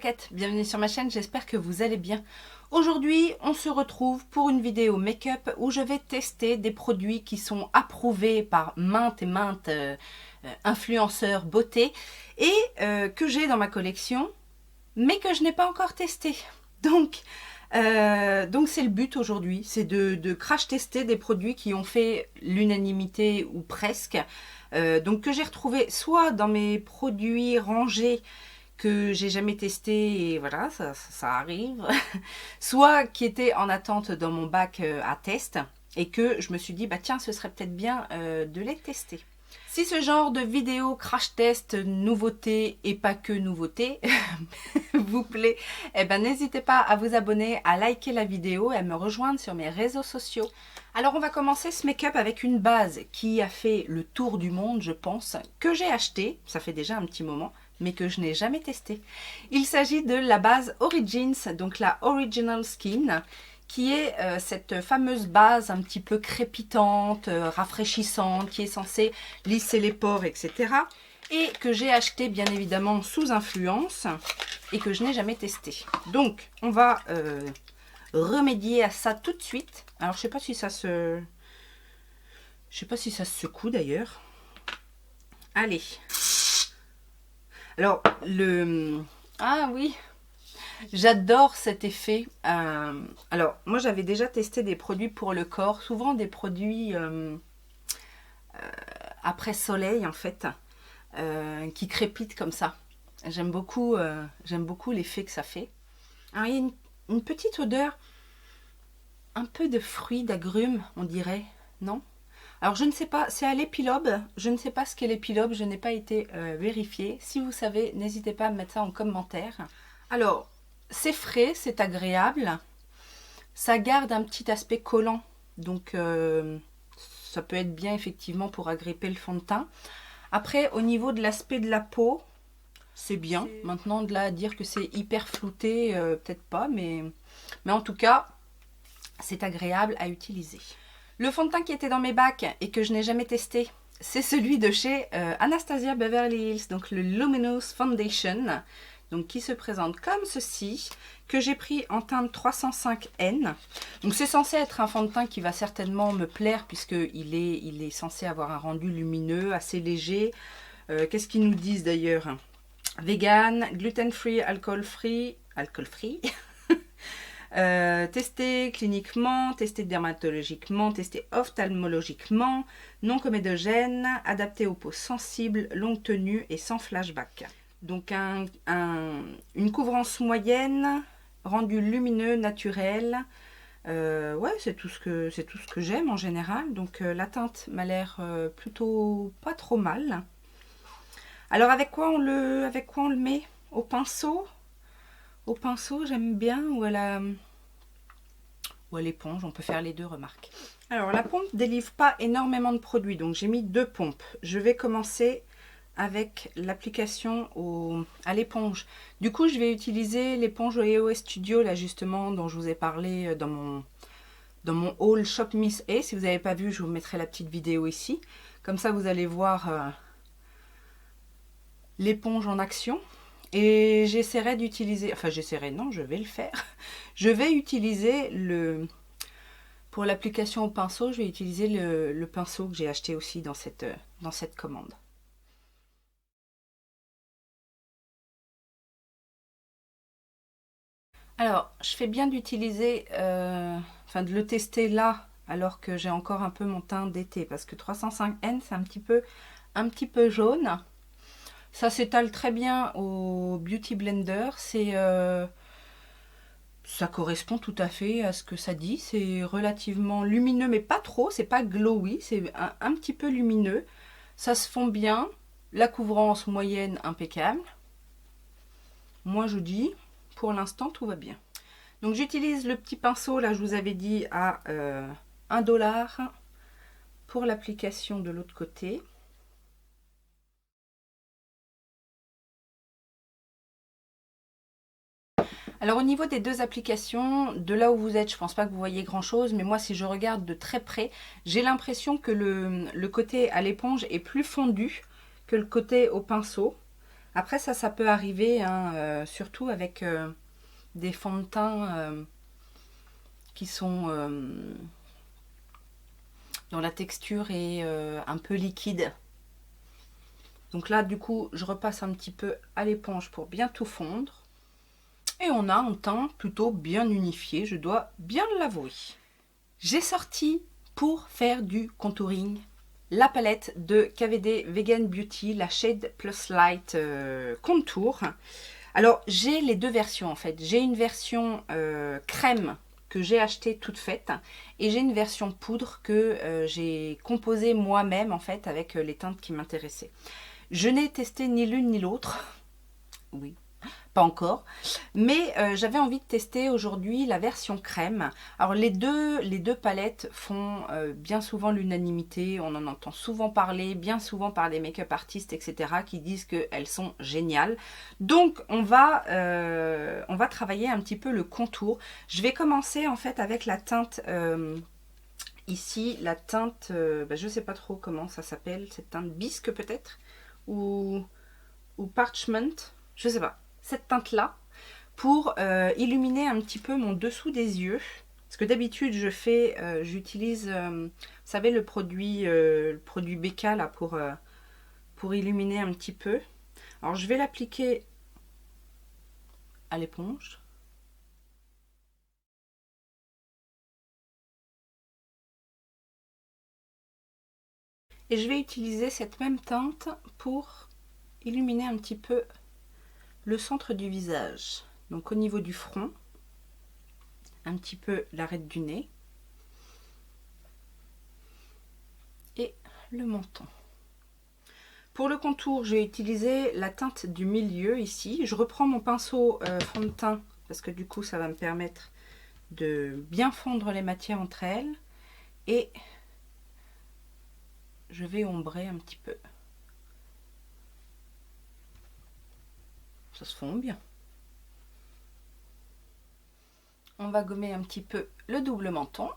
coquettes, bienvenue sur ma chaîne, j'espère que vous allez bien. Aujourd'hui, on se retrouve pour une vidéo make-up où je vais tester des produits qui sont approuvés par maintes et maintes influenceurs beauté et que j'ai dans ma collection, mais que je n'ai pas encore testé. Donc c'est le but aujourd'hui, c'est de crash tester des produits qui ont fait l'unanimité ou presque. Donc que j'ai retrouvé soit dans mes produits rangés que j'ai jamais testé et voilà, ça arrive, soit qui étaient en attente dans mon bac à test et que je me suis dit, bah tiens, ce serait peut-être bien de les tester. Si ce genre de vidéo crash test, nouveauté et pas que nouveauté vous plaît, eh ben n'hésitez pas à vous abonner, à liker la vidéo et à me rejoindre sur mes réseaux sociaux. Alors on va commencer ce make-up avec une base qui a fait le tour du monde, je pense, que j'ai acheté, ça fait déjà un petit moment, mais que je n'ai jamais testé. Il s'agit de la base Origins, donc la Original Skin, qui est cette fameuse base un petit peu crépitante, rafraîchissante, qui est censée lisser les pores, etc. Et que j'ai acheté bien évidemment sous influence et que je n'ai jamais testé. Donc on va remédier à ça tout de suite. Alors je sais pas si ça se... Je sais pas si ça se secoue d'ailleurs. Allez. Alors, Ah oui, j'adore cet effet. Alors, moi, j'avais déjà testé des produits pour le corps, souvent des produits après soleil, en fait, qui crépitent comme ça. J'aime beaucoup l'effet que ça fait. Alors, il y a une petite odeur, un peu de fruits, d'agrumes, on dirait, non ? Alors je ne sais pas, c'est à l'épilobe, je ne sais pas ce qu'est l'épilobe, je n'ai pas été vérifiée. Si vous savez, n'hésitez pas à me mettre ça en commentaire. Alors, c'est frais, c'est agréable, ça garde un petit aspect collant, donc ça peut être bien effectivement pour agripper le fond de teint. Après, au niveau de l'aspect de la peau, c'est bien. Maintenant, de là à dire que c'est hyper flouté, peut-être pas, mais en tout cas, c'est agréable à utiliser. Le fond de teint qui était dans mes bacs et que je n'ai jamais testé, c'est celui de chez Anastasia Beverly Hills, donc le Luminous Foundation, donc qui se présente comme ceci, que j'ai pris en teinte 305N. Donc c'est censé être un fond de teint qui va certainement me plaire puisqu'il est censé avoir un rendu lumineux, assez léger. Qu'est-ce qu'ils nous disent d'ailleurs? Vegan, gluten-free, alcool-free, testé cliniquement, testé dermatologiquement, testé ophtalmologiquement, non comédogène, adapté aux peaux sensibles, longue tenue et sans flashback. Donc une couvrance moyenne, rendu lumineux, naturel. Ouais, c'est tout ce que j'aime en général. Donc la teinte m'a l'air plutôt pas trop mal. Alors avec quoi on le met? Au pinceau? Au pinceau, j'aime bien, ou à l'éponge, on peut faire les deux, remarque. Alors, la pompe délivre pas énormément de produits, donc j'ai mis 2 pompes. Je vais commencer avec l'application à l'éponge. Du coup, je vais utiliser l'éponge EOS Studio, là justement, dont je vous ai parlé dans mon haul Shop Miss A. Si vous n'avez pas vu, je vous mettrai la petite vidéo ici. Comme ça, vous allez voir l'éponge en action. Et j'essaierai d'utiliser, enfin j'essaierai, non, je vais le faire. Je vais utiliser pour l'application au pinceau, je vais utiliser le pinceau que j'ai acheté aussi dans cette commande. Alors, je fais bien d'utiliser, enfin de le tester là, alors que j'ai encore un peu mon teint d'été, parce que 305N, c'est un petit peu jaune. Ça s'étale très bien au Beauty Blender, ça correspond tout à fait à ce que ça dit. C'est relativement lumineux, mais pas trop, c'est pas glowy, c'est un petit peu lumineux. Ça se fond bien, la couvrance moyenne impeccable. Moi je dis, pour l'instant tout va bien. Donc j'utilise le petit pinceau, là je vous avais dit, à 1 $ pour l'application de l'autre côté. Alors au niveau des deux applications, de là où vous êtes, je ne pense pas que vous voyez grand chose, mais moi si je regarde de très près, j'ai l'impression que le côté à l'éponge est plus fondu que le côté au pinceau. Après ça peut arriver, hein, surtout avec des fonds de teint qui sont dont la texture est un peu liquide. Donc là, du coup, je repasse un petit peu à l'éponge pour bien tout fondre. Et on a un teint plutôt bien unifié, je dois bien l'avouer. J'ai sorti pour faire du contouring la palette de KVD Vegan Beauty, la Shade Plus Light Contour. Alors, j'ai les deux versions en fait. J'ai une version crème que j'ai achetée toute faite et j'ai une version poudre que j'ai composée moi-même en fait avec les teintes qui m'intéressaient. Je n'ai testé ni l'une ni l'autre. Oui, pas encore. Mais j'avais envie de tester aujourd'hui la version crème. Alors les deux palettes font bien souvent l'unanimité. On en entend souvent parler, bien souvent par des make-up artistes, etc. qui disent qu'elles sont géniales. Donc on va travailler un petit peu le contour. Je vais commencer en fait avec la teinte... ici, la teinte, je ne sais pas trop comment ça s'appelle, cette teinte bisque peut-être ou parchment, je sais pas, cette teinte là pour illuminer un petit peu mon dessous des yeux, parce que d'habitude je fais j'utilise vous savez le produit Becca là pour illuminer un petit peu. Alors je vais l'appliquer à l'éponge. Et je vais utiliser cette même teinte pour illuminer un petit peu le centre du visage. Donc au niveau du front, un petit peu l'arête du nez et le menton. Pour le contour, j'ai utilisé la teinte du milieu ici. Je reprends mon pinceau fond de teint parce que du coup ça va me permettre de bien fondre les matières entre elles. Et je vais ombrer un petit peu. Ça se fond bien. On va gommer un petit peu le double menton.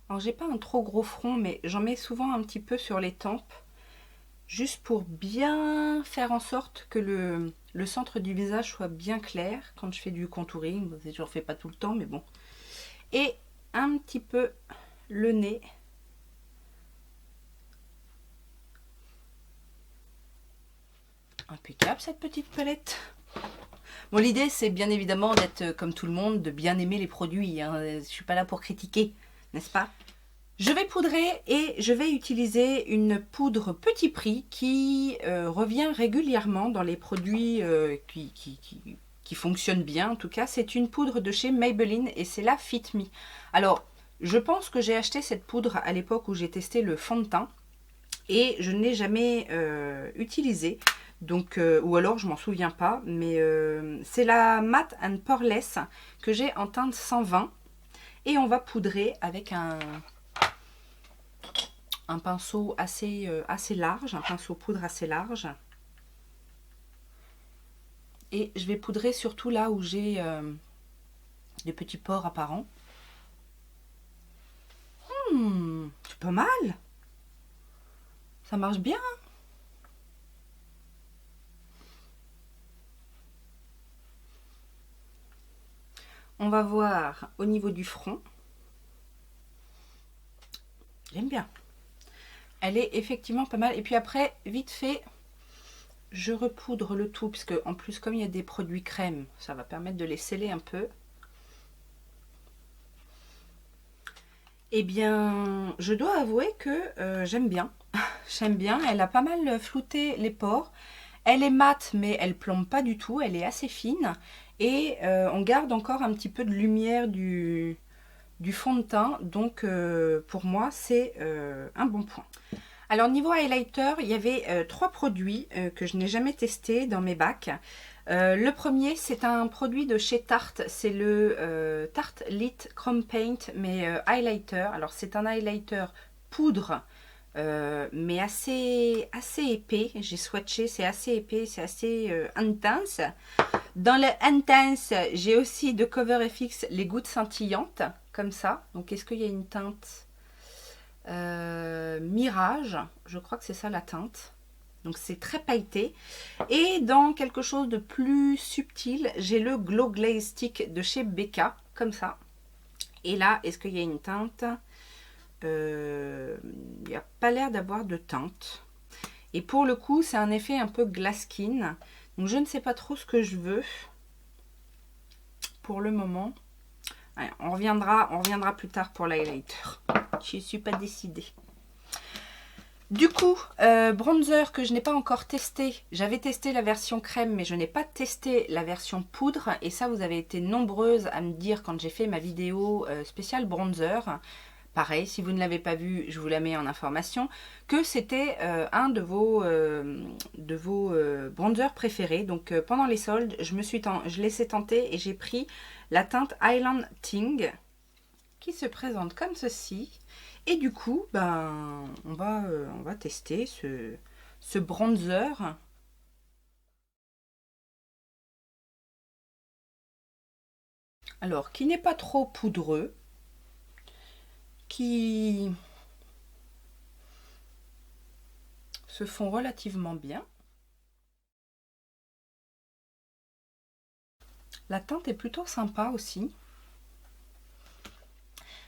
Alors j'ai pas un trop gros front, mais j'en mets souvent un petit peu sur les tempes, juste pour bien faire en sorte que le centre du visage soit bien clair quand je fais du contouring. Je ne fais pas tout le temps, mais bon. Et un petit peu le nez. Impeccable cette petite palette. Bon, l'idée c'est bien évidemment d'être comme tout le monde, de bien aimer les produits, hein. Je suis pas là pour critiquer, n'est-ce pas? Je vais poudrer et je vais utiliser une poudre petit prix qui revient régulièrement dans les produits qui fonctionnent bien. En tout cas, c'est une poudre de chez Maybelline et c'est la Fit Me. Alors, je pense que j'ai acheté cette poudre à l'époque où j'ai testé le fond de teint et je ne l'ai jamais utilisée. Donc, ou alors je m'en souviens pas, mais c'est la Matte and Poreless que j'ai en teinte 120 et on va poudrer avec un pinceau assez large, un pinceau poudre assez large. Et je vais poudrer surtout là où j'ai des petits pores apparents. C'est pas mal. Ça marche bien. On va voir au niveau du front. J'aime bien. Elle est effectivement pas mal. Et puis après, vite fait, je repoudre le tout. Puisque en plus, comme il y a des produits crème, ça va permettre de les sceller un peu. Eh bien, je dois avouer que j'aime bien. J'aime bien. Elle a pas mal flouté les pores. Elle est mate, mais elle plombe pas du tout. Elle est assez fine. Et on garde encore un petit peu de lumière du fond de teint. Donc, pour moi, c'est un bon point. Alors, niveau highlighter, il y avait 3 produits que je n'ai jamais testés dans mes bacs. Le premier, c'est un produit de chez Tarte, c'est le Tarte Lit Chrome Paint, mais highlighter. Alors c'est un highlighter poudre, mais assez épais. J'ai swatché, c'est assez épais, c'est assez intense. Dans le intense, j'ai aussi de Cover FX les gouttes scintillantes, comme ça. Donc est-ce qu'il y a une teinte Mirage, je crois que c'est ça la teinte. Donc c'est très pailleté. Et dans quelque chose de plus subtil, j'ai le Glow Glaze Stick de chez Becca, comme ça. Et là, est-ce qu'il y a une teinte? Il n'y a pas l'air d'avoir de teinte. Et pour le coup, c'est un effet un peu glass skin. Donc je ne sais pas trop ce que je veux pour le moment. Allez, on reviendra plus tard pour l'highlighter. Je ne suis pas décidée. Du coup, bronzer que je n'ai pas encore testé. J'avais testé la version crème, mais je n'ai pas testé la version poudre. Et ça, vous avez été nombreuses à me dire quand j'ai fait ma vidéo spéciale bronzer. Pareil, si vous ne l'avez pas vu, je vous la mets en information. Que c'était un de vos bronzers préférés. Donc pendant les soldes, je laissais tenter et j'ai pris la teinte Island Ting qui se présente comme ceci. Et du coup, ben, on va tester ce bronzer. Alors, qui n'est pas trop poudreux, qui se font relativement bien. La teinte est plutôt sympa aussi.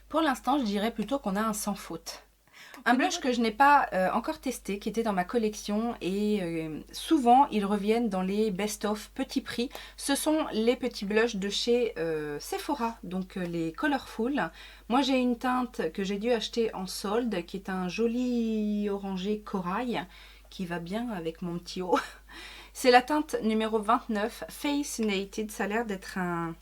Pour l'instant, je dirais plutôt qu'on a un sans faute. Un blush que je n'ai pas encore testé, qui était dans ma collection et souvent ils reviennent dans les best-of petits prix. Ce sont les petits blushs de chez Sephora, donc les Colorful. Moi j'ai une teinte que j'ai dû acheter en solde qui est un joli orangé corail qui va bien avec mon petit haut. C'est la teinte numéro 29, Fascinated. Ça a l'air d'être un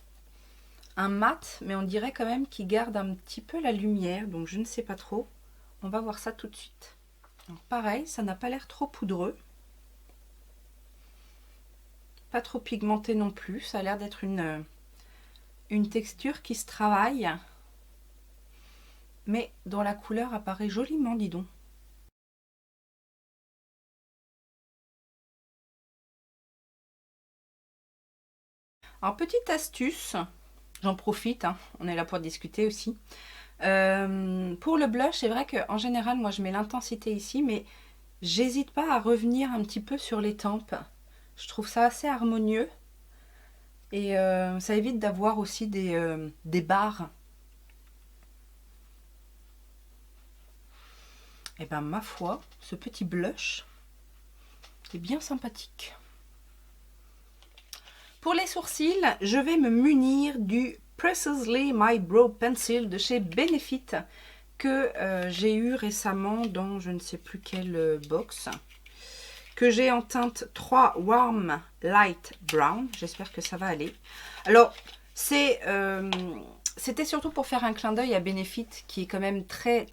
mat, mais on dirait quand même qu'il garde un petit peu la lumière, donc je ne sais pas trop. On va voir ça tout de suite. Donc pareil, ça n'a pas l'air trop poudreux. Pas trop pigmenté non plus. Ça a l'air d'être une texture qui se travaille. Mais dont la couleur apparaît joliment, dis donc. Alors petite astuce, j'en profite, hein, on est là pour discuter aussi. Pour le blush, c'est vrai qu'en général, moi je mets l'intensité ici, mais j'hésite pas à revenir un petit peu sur les tempes. Je trouve ça assez harmonieux et ça évite d'avoir aussi des barres. Et ben ma foi, ce petit blush est bien sympathique. Pour les sourcils, je vais me munir du Precisely My Brow Pencil de chez Benefit que j'ai eu récemment dans je ne sais plus quelle box, que j'ai en teinte 3 Warm Light Brown. J'espère que ça va aller. Alors, c'était surtout pour faire un clin d'œil à Benefit qui est quand même très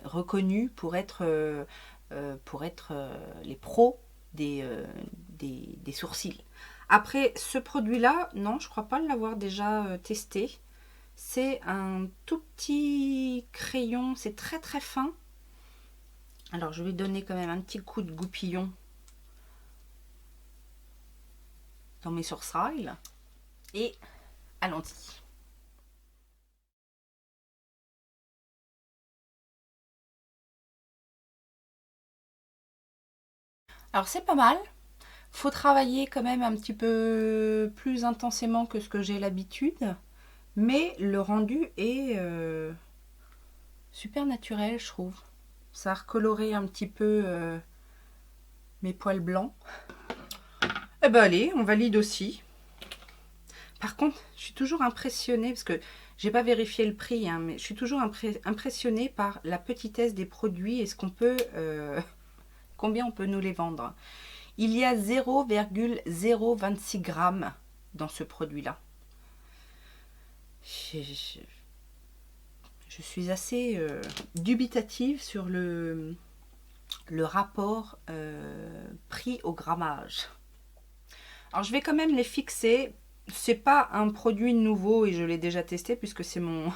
reconnu pour être les pros des sourcils. Après, ce produit-là, non, je crois pas l'avoir déjà testé. C'est un tout petit crayon, c'est très fin. Alors, je vais donner quand même un petit coup de goupillon dans mes sourcils. Et allons-y. Alors, c'est pas mal. Faut travailler quand même un petit peu plus intensément que ce que j'ai l'habitude. Mais le rendu est super naturel, je trouve. Ça a recoloré un petit peu mes poils blancs. Eh ben allez, on valide aussi. Par contre, je suis toujours impressionnée, parce que j'ai pas vérifié le prix, hein, mais je suis toujours impressionnée par la petitesse des produits et ce qu'on peut, combien on peut nous les vendre. Il y a 0,026 grammes dans ce produit-là. Je suis assez dubitative sur le rapport prix au grammage. Alors je vais quand même les fixer. C'est pas un produit nouveau et je l'ai déjà testé puisque c'est mon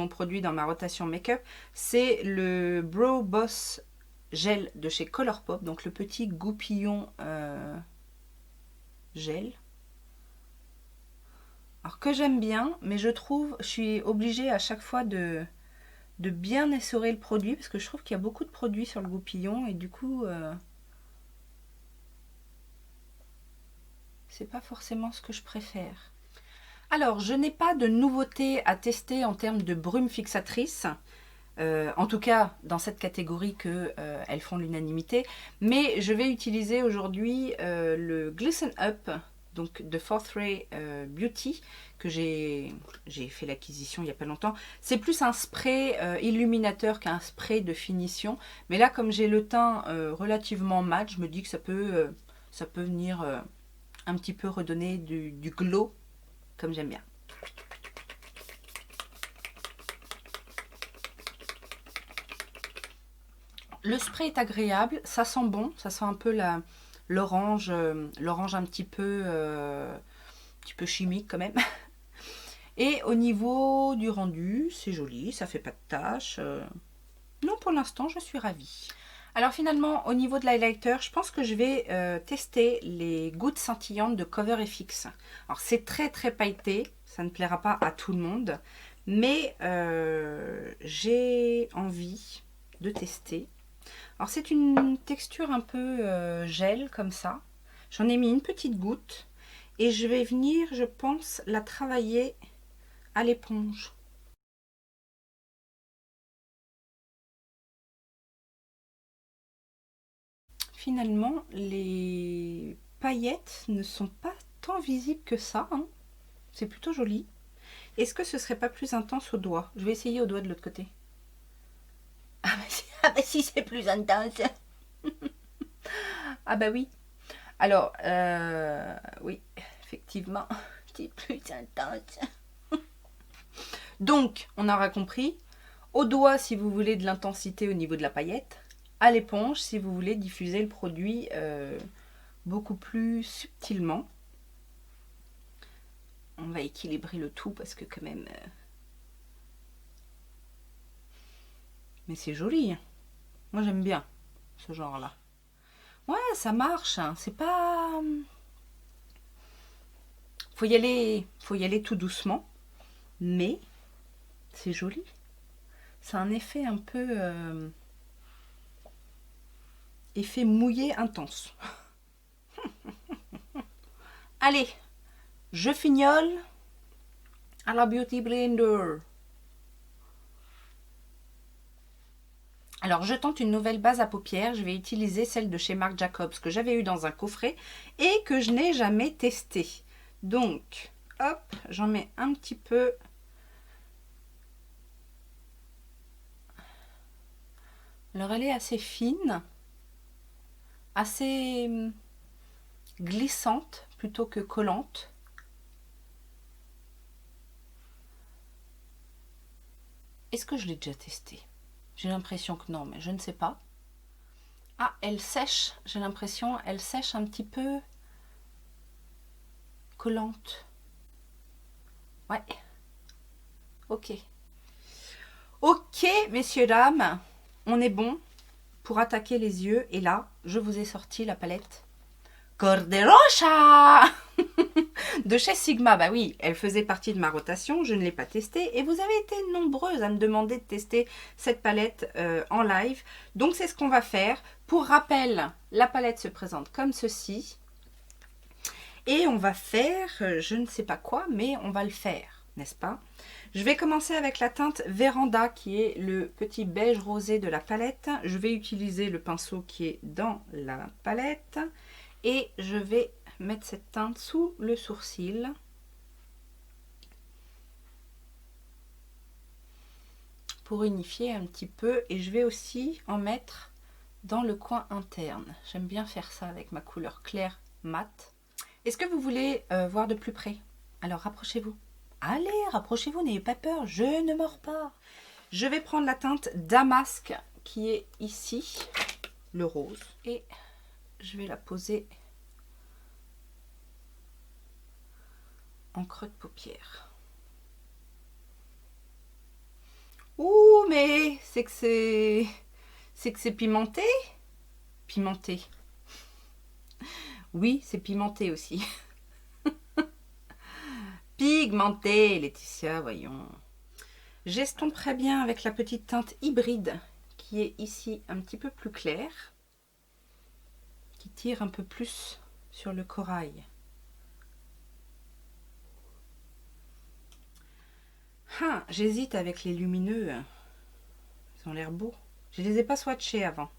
produit dans ma rotation make-up. C'est le Brow Boss Gel de chez Colourpop, donc le petit goupillon gel. Alors que j'aime bien, mais je trouve, je suis obligée à chaque fois de de bien essorer le produit parce que je trouve qu'il y a beaucoup de produits sur le goupillon et du coup c'est pas forcément ce que je préfère. Alors je n'ai pas de nouveauté à tester en termes de brume fixatrice. En tout cas dans cette catégorie que elles font l'unanimité, mais je vais utiliser aujourd'hui le Glisten Up donc de Fourth Ray Beauty que j'ai fait l'acquisition il n'y a pas longtemps. C'est plus un spray illuminateur qu'un spray de finition, mais là comme j'ai le teint relativement mat, je me dis que ça peut venir un petit peu redonner du glow comme j'aime bien. Le spray est agréable, ça sent bon, ça sent un peu l'orange un petit peu chimique quand même. Et au niveau du rendu, c'est joli, ça fait pas de taches. Non, pour l'instant, je suis ravie. Alors finalement, au niveau de l'highlighter, je pense que je vais tester les gouttes scintillantes de Cover FX. Alors c'est très pailleté, ça ne plaira pas à tout le monde, mais j'ai envie de tester. Alors c'est une texture un peu gel comme ça. J'en ai mis une petite goutte et je vais venir, je pense, la travailler à l'éponge. Finalement, les paillettes ne sont pas tant visibles que ça, hein. C'est plutôt joli. Est-ce que ce serait pas plus intense au doigt? Je vais essayer au doigt de l'autre côté. Ah bah si c'est plus intense. Ah bah oui. Alors, oui, effectivement, c'est plus intense. Donc, on aura compris. Au doigt, si vous voulez de l'intensité au niveau de la paillette. À l'éponge, si vous voulez diffuser le produit beaucoup plus subtilement. On va équilibrer le tout parce que quand même... Mais c'est joli. Moi, j'aime bien ce genre-là. Ouais, ça marche. Hein. C'est pas... Faut y aller tout doucement. Mais c'est joli. C'est un effet un peu... effet mouillé intense. Allez, je fignole à la Beauty Blender. Alors, je tente une nouvelle base à paupières. Je vais utiliser celle de chez Marc Jacobs que j'avais eu dans un coffret et que je n'ai jamais testée. Donc, hop, j'en mets un petit peu. Alors, elle est assez fine, assez glissante plutôt que collante. Est-ce que je l'ai déjà testée? J'ai l'impression que non, mais je ne sais pas. Ah, elle sèche, j'ai l'impression, elle sèche un petit peu collante. Ouais. Ok. Ok, messieurs, dames, on est bon pour attaquer les yeux. Et là, je vous ai sorti la palette Corderocha de chez Sigma. Bah oui, elle faisait partie de ma rotation, je ne l'ai pas testée. Et vous avez été nombreuses à me demander de tester cette palette en live. Donc c'est ce qu'on va faire. Pour rappel, la palette se présente comme ceci. Et on va faire, je ne sais pas quoi, mais on va le faire, n'est-ce pas? Je vais commencer avec la teinte Véranda, qui est le petit beige rosé de la palette. Je vais utiliser le pinceau qui est dans la palette. Et je vais mettre cette teinte sous le sourcil. Pour unifier un petit peu. Et je vais aussi en mettre dans le coin interne. J'aime bien faire ça avec ma couleur claire mat. Est-ce que vous voulez voir de plus près? Alors rapprochez-vous. Allez, rapprochez-vous, n'ayez pas peur, je ne mords pas. Je vais prendre la teinte Damasque qui est ici, le rose. Et je vais la poser en creux de paupière. Ouh, mais c'est que c'est pimenté. Pimenté. Oui, c'est pimenté aussi. Pigmenté, Laetitia, voyons. J'estomperai bien avec la petite teinte hybride qui est ici un petit peu plus claire, qui tire un peu plus sur le corail. Ah, j'hésite avec les lumineux. Ils ont l'air beaux. Je les ai pas swatchés avant.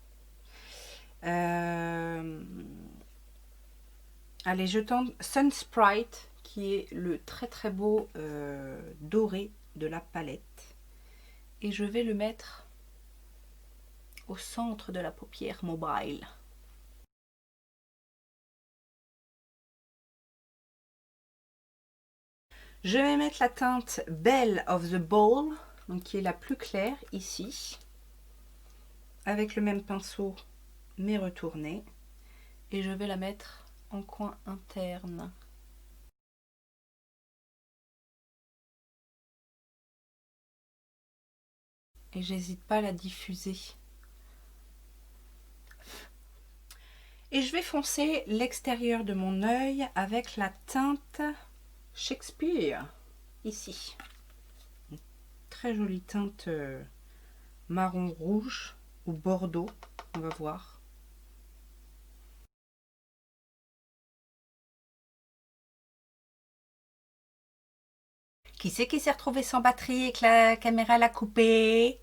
Allez, je tente Sun Sprite, qui est le très très beau doré de la palette. Et je vais le mettre au centre de la paupière mobile. Je vais mettre la teinte Belle of the Ball, donc qui est la plus claire ici, avec le même pinceau mais retourné. Et je vais la mettre en coin interne. Et j'hésite pas à la diffuser. Et je vais foncer l'extérieur de mon œil avec la teinte Shakespeare, ici. Une très jolie teinte marron rouge ou bordeaux, on va voir. Qui c'est qui s'est retrouvé sans batterie et que la caméra l'a coupé?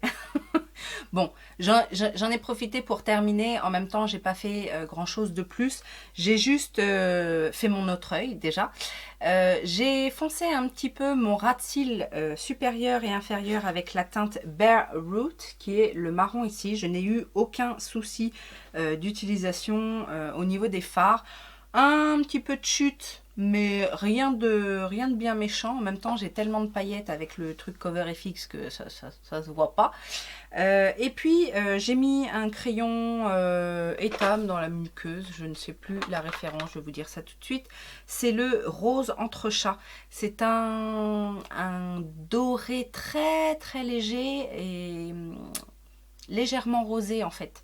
Bon, j'en ai profité pour terminer. En même temps, j'ai pas fait grand chose de plus. J'ai juste fait mon autre œil déjà. J'ai foncé un petit peu mon ras de cils supérieur et inférieur avec la teinte Bare Root, qui est le marron ici. Je n'ai eu aucun souci d'utilisation au niveau des fards. Un petit peu de chute, mais rien de bien méchant. En même temps, j'ai tellement de paillettes avec le truc Cover FX que ça se voit pas. Et puis, j'ai mis un crayon Etam dans la muqueuse. Je ne sais plus la référence, je vais vous dire ça tout de suite. C'est le rose entrechat. C'est un doré très très léger et légèrement rosé en fait.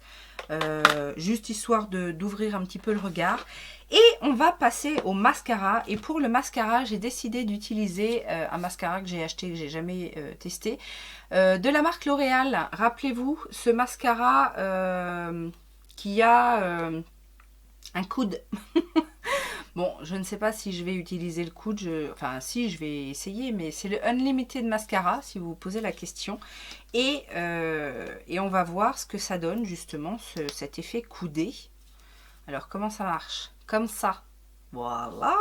Juste histoire d'ouvrir un petit peu le regard. Et on va passer au mascara. Et pour le mascara, j'ai décidé d'utiliser un mascara que j'ai acheté, que j'ai jamais testé, de la marque L'Oréal. Rappelez-vous, ce mascara qui a un coude. Bon, je ne sais pas si je vais utiliser le coude, enfin si, je vais essayer, mais c'est le Unlimited Mascara, si vous vous posez la question. Et on va voir ce que ça donne, justement, cet effet coudé. Alors, comment ça marche? Comme ça. Voilà.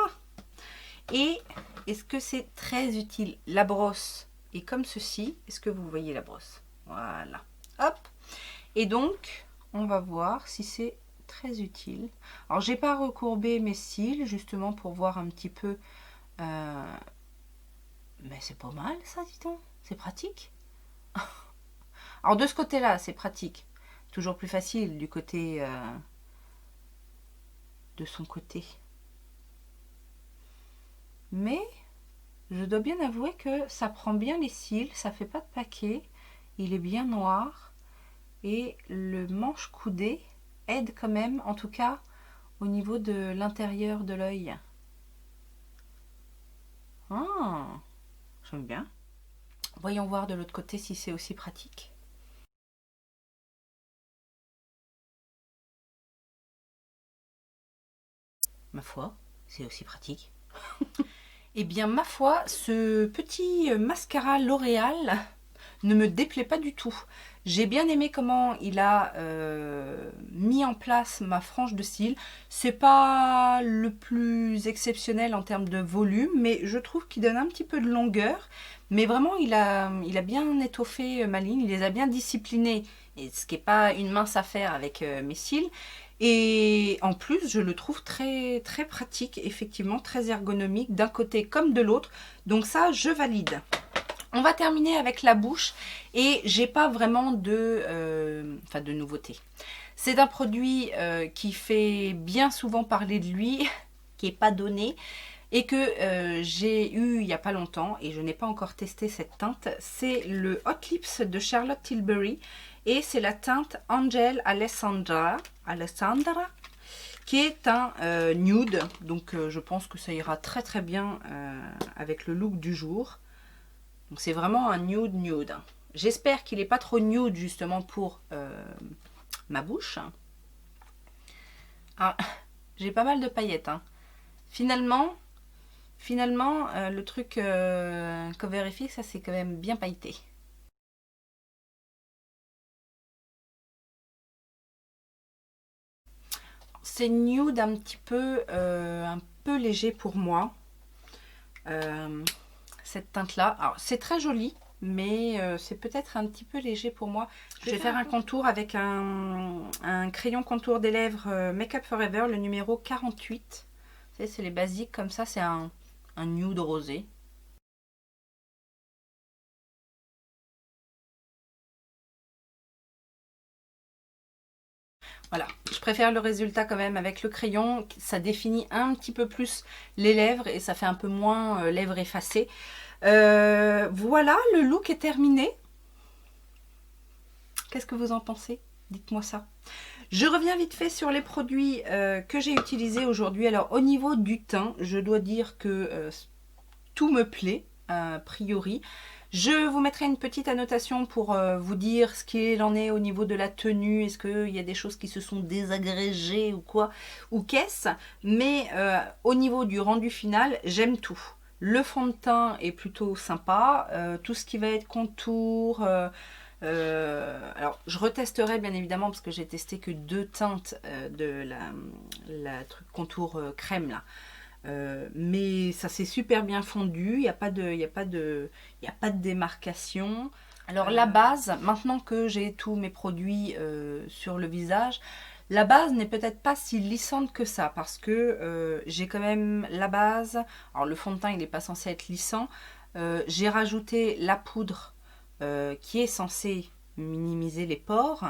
Et est-ce que c'est très utile? La brosse est comme ceci. Est-ce que vous voyez la brosse? Voilà. Hop. Et donc, on va voir si c'est très utile. Alors, j'ai pas recourbé mes cils, justement, pour voir un petit peu. Mais c'est pas mal, ça, dis donc. C'est pratique. Alors, de ce côté-là, c'est pratique. Toujours plus facile du côté... de son côté. Mais je dois bien avouer que ça prend bien les cils, ça fait pas de paquet, il est bien noir et le manche coudé aide quand même, en tout cas au niveau de l'intérieur de l'œil. Ah, j'aime bien. Voyons voir de l'autre côté si c'est aussi pratique. Ma foi, c'est aussi pratique. Eh bien, ma foi, ce petit mascara L'Oréal ne me déplaît pas du tout. J'ai bien aimé comment il a mis en place ma frange de cils. C'est pas le plus exceptionnel en termes de volume, mais je trouve qu'il donne un petit peu de longueur. Mais vraiment, il a bien étoffé ma ligne, il les a bien disciplinés, et ce qui n'est pas une mince affaire avec mes cils. Et en plus, je le trouve très, très pratique, effectivement, très ergonomique, d'un côté comme de l'autre. Donc ça, je valide. On va terminer avec la bouche et j'ai pas vraiment de nouveauté. C'est un produit qui fait bien souvent parler de lui, qui n'est pas donné et que j'ai eu il n'y a pas longtemps et je n'ai pas encore testé cette teinte. C'est le Hot Lips de Charlotte Tilbury et c'est la teinte Angel Alessandra qui est un nude. Donc je pense que ça ira très très bien avec le look du jour. Donc c'est vraiment un nude nude. J'espère qu'il n'est pas trop nude justement pour ma bouche. Ah, j'ai pas mal de paillettes. Hein. Finalement, le truc Cover FX, ça c'est quand même bien pailleté. C'est nude un petit peu, léger pour moi. Cette teinte-là. Alors, c'est très joli, mais c'est peut-être un petit peu léger pour moi. Je vais faire un contour avec un crayon contour des lèvres Make Up For Ever, le numéro 48. Vous savez, c'est les basiques comme ça, c'est un nude rosé. Voilà, je préfère le résultat quand même avec le crayon, ça définit un petit peu plus les lèvres et ça fait un peu moins lèvres effacées. Voilà, le look est terminé. Qu'est-ce que vous en pensez? Dites-moi ça. Je reviens vite fait sur les produits que j'ai utilisés aujourd'hui. Alors au niveau du teint, je dois dire que tout me plaît, a priori. Je vous mettrai une petite annotation pour vous dire ce qu'il en est au niveau de la tenue. Est-ce qu'il y a des choses qui se sont désagrégées ou quoi, ou qu'est-ce. Mais au niveau du rendu final, j'aime tout. Le fond de teint est plutôt sympa. Tout ce qui va être contour... alors je retesterai bien évidemment parce que j'ai testé que 2 teintes de la truc contour crème là. Mais ça s'est super bien fondu, il n'y a pas de démarcation. Alors la base, maintenant que j'ai tous mes produits sur le visage, la base n'est peut-être pas si lissante que ça parce que j'ai quand même la base. Alors le fond de teint il n'est pas censé être lissant. J'ai rajouté la poudre qui est censée minimiser les pores.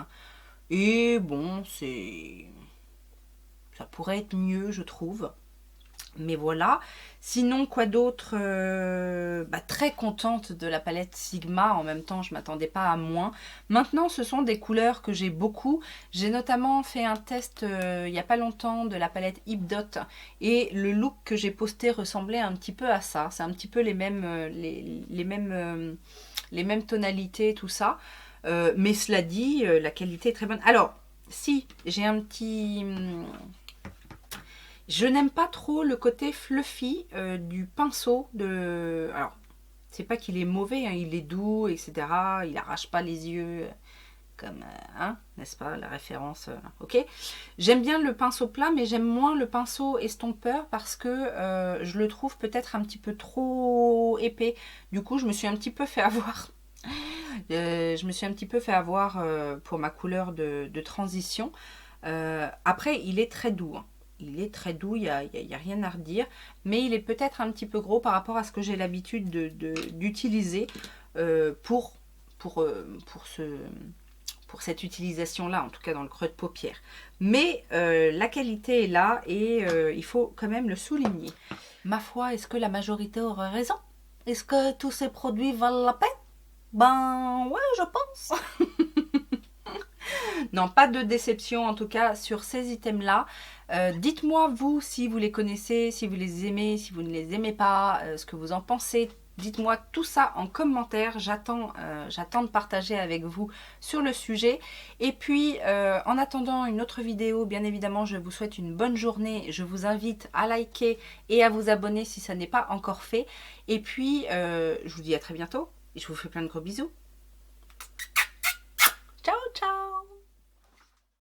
Et bon, ça pourrait être mieux je trouve. Mais voilà, sinon quoi d'autre, très contente de la palette Sigma, en même temps je m'attendais pas à moins. Maintenant ce sont des couleurs que j'ai beaucoup, j'ai notamment fait un test il n'y a pas longtemps de la palette Hip Dot et le look que j'ai posté ressemblait un petit peu à ça, c'est un petit peu les mêmes, les mêmes tonalités tout ça, mais cela dit la qualité est très bonne. Alors si j'ai un petit... Je n'aime pas trop le côté fluffy du pinceau. Alors, c'est pas qu'il est mauvais, hein, il est doux, etc. Il arrache pas les yeux, comme, n'est-ce pas, la référence, ok. J'aime bien le pinceau plat, mais j'aime moins le pinceau estompeur parce que je le trouve peut-être un petit peu trop épais. Du coup, je me suis un petit peu fait avoir. Pour ma couleur de transition. Après, il est très doux, hein. Il est très doux, il n'y a rien à redire. Mais il est peut-être un petit peu gros par rapport à ce que j'ai l'habitude d'utiliser pour cette utilisation-là, en tout cas dans le creux de paupière. Mais la qualité est là et il faut quand même le souligner. Ma foi, est-ce que la majorité aurait raison? Est-ce que tous ces produits valent la peine? Ben ouais, je pense. Non, pas de déception en tout cas sur ces items-là. Dites-moi vous si vous les connaissez, si vous les aimez, si vous ne les aimez pas, ce que vous en pensez. Dites-moi tout ça en commentaire. J'attends de partager avec vous sur le sujet. Et puis, en attendant une autre vidéo, bien évidemment, je vous souhaite une bonne journée. Je vous invite à liker et à vous abonner si ça n'est pas encore fait. Et puis, je vous dis à très bientôt. Et je vous fais plein de gros bisous.